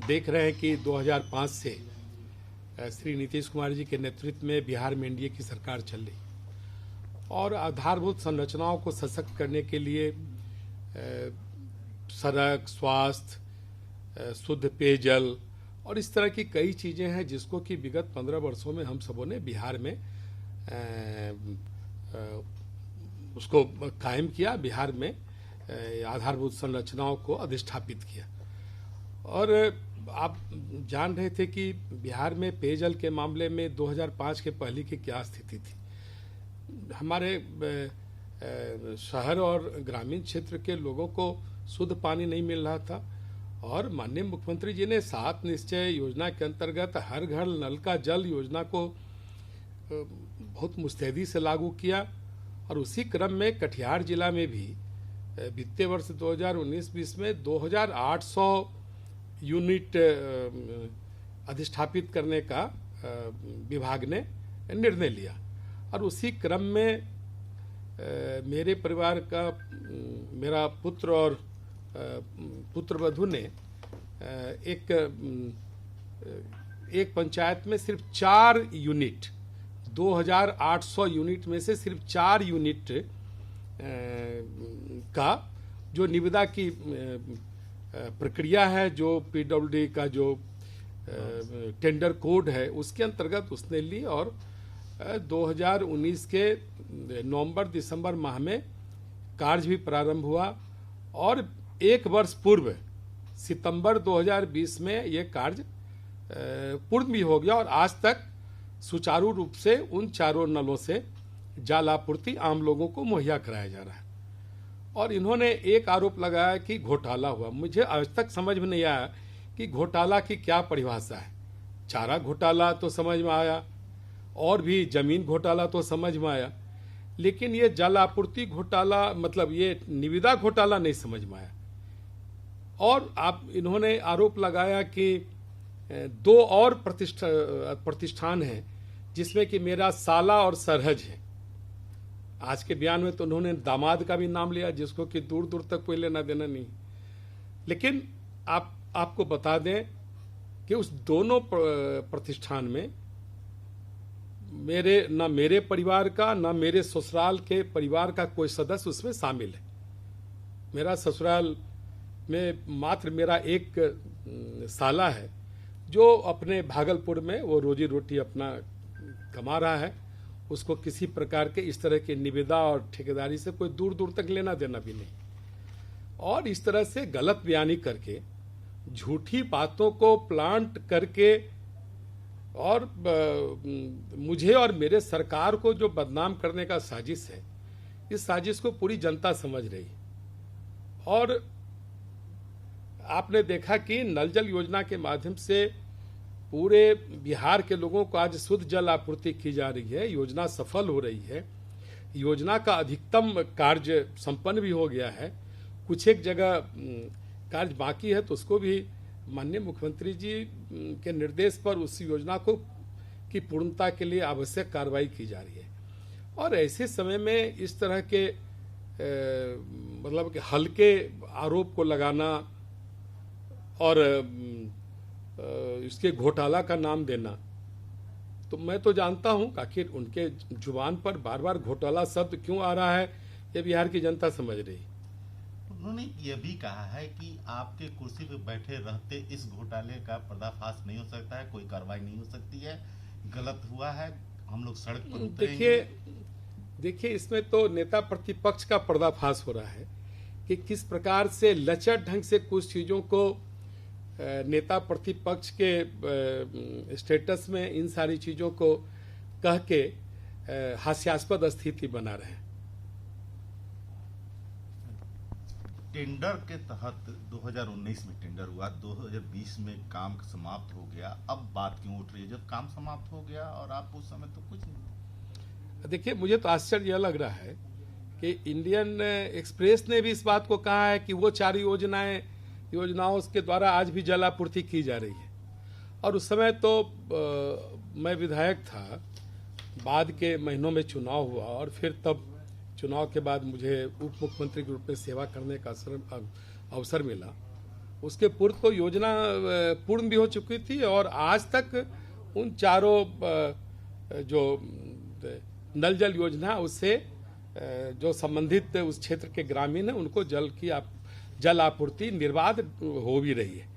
देख रहे हैं कि 2005 से श्री नीतीश कुमार जी के नेतृत्व में बिहार में एनडीए की सरकार चल रही और आधारभूत संरचनाओं को सशक्त करने के लिए सड़क, स्वास्थ्य, शुद्ध पेयजल और इस तरह की कई चीज़ें हैं जिसको कि विगत 15 वर्षों में हम सबों ने बिहार में उसको कायम किया, बिहार में आधारभूत संरचनाओं को अधिष्ठापित किया। और आप जान रहे थे कि बिहार में पेयजल के मामले में 2005 के पहले की क्या स्थिति थी। हमारे शहर और ग्रामीण क्षेत्र के लोगों को शुद्ध पानी नहीं मिल रहा था और माननीय मुख्यमंत्री जी ने 7 निश्चय योजना के अंतर्गत हर घर नल का जल योजना को बहुत मुस्तैदी से लागू किया। और उसी क्रम में कटिहार जिला में भी वित्तीय वर्ष 2019-20 में 2800 यूनिट अधिष्ठापित करने का विभाग ने निर्णय लिया। और उसी क्रम में मेरे परिवार का मेरा पुत्र और पुत्रवधू ने एक पंचायत में सिर्फ 4 यूनिट, 2800 यूनिट में से सिर्फ 4 यूनिट का जो निविदा की प्रक्रिया है, जो पीडब्ल्यूडी का जो टेंडर कोड है उसके अंतर्गत उसने ली और 2019 के नवंबर-दिसंबर माह में कार्य भी प्रारंभ हुआ और 1 वर्ष पूर्व सितंबर 2020 में ये कार्य पूर्ण भी हो गया और आज तक सुचारू रूप से उन चारों नलों से जल आपूर्ति आम लोगों को मुहैया कराया जा रहा है। और इन्होंने एक आरोप लगाया कि घोटाला हुआ। मुझे आज तक समझ में नहीं आया कि घोटाला की क्या परिभाषा है। चारा घोटाला तो समझ में आया और भी जमीन घोटाला तो समझ में आया, लेकिन ये जल आपूर्ति घोटाला मतलब ये निविदा घोटाला नहीं समझ में आया। और आप इन्होंने आरोप लगाया कि 2 और प्रतिष्ठान हैं जिसमें कि मेरा साला और सरहज है। आज के बयान में तो उन्होंने दामाद का भी नाम लिया जिसको कि दूर दूर तक कोई लेना देना नहीं। लेकिन आपको बता दें कि उस दोनों प्रतिष्ठान में मेरे परिवार का ना मेरे ससुराल के परिवार का कोई सदस्य उसमें शामिल है। मेरा ससुराल में मात्र मेरा एक साला है जो अपने भागलपुर में वो रोजी रोटी अपना कमा रहा है। उसको किसी प्रकार के इस तरह के निविदा और ठेकेदारी से कोई दूर दूर तक लेना देना भी नहीं। और इस तरह से गलत बयानी करके झूठी बातों को प्लांट करके और मुझे और मेरे सरकार को जो बदनाम करने का साजिश है, इस साजिश को पूरी जनता समझ रही है। और आपने देखा कि नल जल योजना के माध्यम से पूरे बिहार के लोगों को आज शुद्ध जल आपूर्ति की जा रही है। योजना सफल हो रही है। योजना का अधिकतम कार्य संपन्न भी हो गया है। कुछ एक जगह कार्य बाकी है तो उसको भी माननीय मुख्यमंत्री जी के निर्देश पर उस योजना को की पूर्णता के लिए आवश्यक कार्रवाई की जा रही है। और ऐसे समय में इस तरह के मतलब कि हल्के आरोप को लगाना और इसके घोटाला का नाम देना, तो मैं तो जानता हूं आखिर उनके जुबान पर बार बार घोटाला शब्द क्यों आ रहा है, ये बिहार की जनता समझ रही। उन्होंने ये भी कहा है कि आपके कुर्सी पे बैठे रहते इस घोटाले का पर्दाफाश नहीं हो सकता है, कोई कार्रवाई नहीं हो सकती है, गलत हुआ है, हम लोग सड़क पर उतरेंगे। देखिए इसमें तो नेता प्रतिपक्ष का पर्दाफाश हो रहा है कि किस प्रकार से लचर ढंग से कुछ चीजों को नेता प्रतिपक्ष के स्टेटस में इन सारी चीजों को कह के हास्यास्पद स्थिति बना रहे हैं। टेंडर के तहत 2019 में टेंडर हुआ, 2020 में काम समाप्त हो गया, अब बात क्यों उठ रही है जब काम समाप्त हो गया और आप उस समय तो कुछ नहीं। देखिए मुझे तो आश्चर्य यह लग रहा है कि इंडियन एक्सप्रेस ने भी इस बात को कहा है कि वो 4 योजनाओं के द्वारा आज भी जल आपूर्ति की जा रही है। और उस समय तो मैं विधायक था, बाद के महीनों में चुनाव हुआ और फिर तब चुनाव के बाद मुझे उप मुख्यमंत्री के रूप में सेवा करने का अवसर मिला उसके पूर्व तो योजना पूर्ण भी हो चुकी थी और आज तक उन चारों जो नल जल योजना उससे जो संबंधित उस क्षेत्र के ग्रामीण हैं उनको जल आपूर्ति निर्बाध हो भी रही है।